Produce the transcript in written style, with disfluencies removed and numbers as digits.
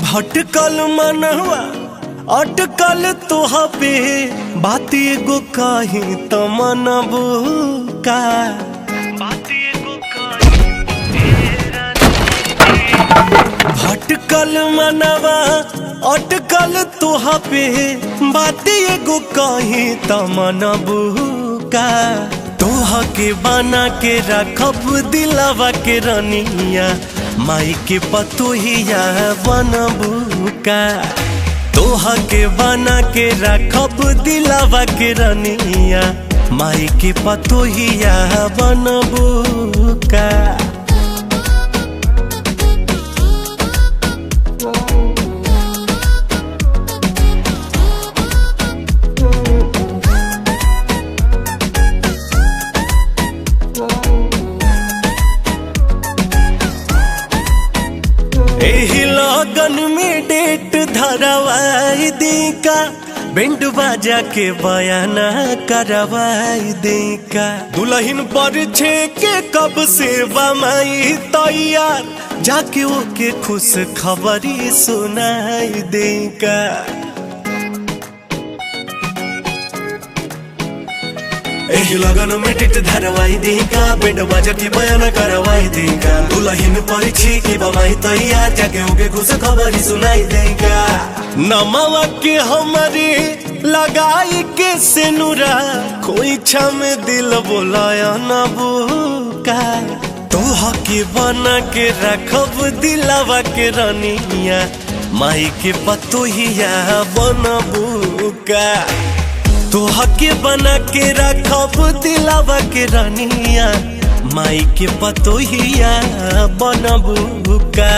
भटकल मनवा अटकल तोहा पे बात एगो कही त मनबू का भटकल मनवा अटकल तोहा पे बात एगो कही त मनबू का तोहा के बना के रखब दिलवा के रनिया माई के पतोहिया बनबू का तोहा के बना के रखब दिलवा के रनिया माई के पतोहिया बनबू का। एही लगन में डेट धरवाई दी का बैंड बाजा के बयाना करवाई दी का दुल्हन पर छे के कब से बमाई तैयार जाके ओके खुश खबरी सुनाई दी का एही लगन में डेट धरवाई दी का बैंड बाजा के बयाना करवाई दी का दुल्हन पर छे के बमाई तैयार जाके ओके खुश खबरी सुनाई दी का नमवा के हमारे लगाई के सेनुरा कोई छम दिल बोलाया न बुका तोहा के बना के रखब दिलवा के रनिया माई के पतोहिया बनबू का तोहा के बना के रखब दिलवा के रनिया माई के पतोहिया बनबू का।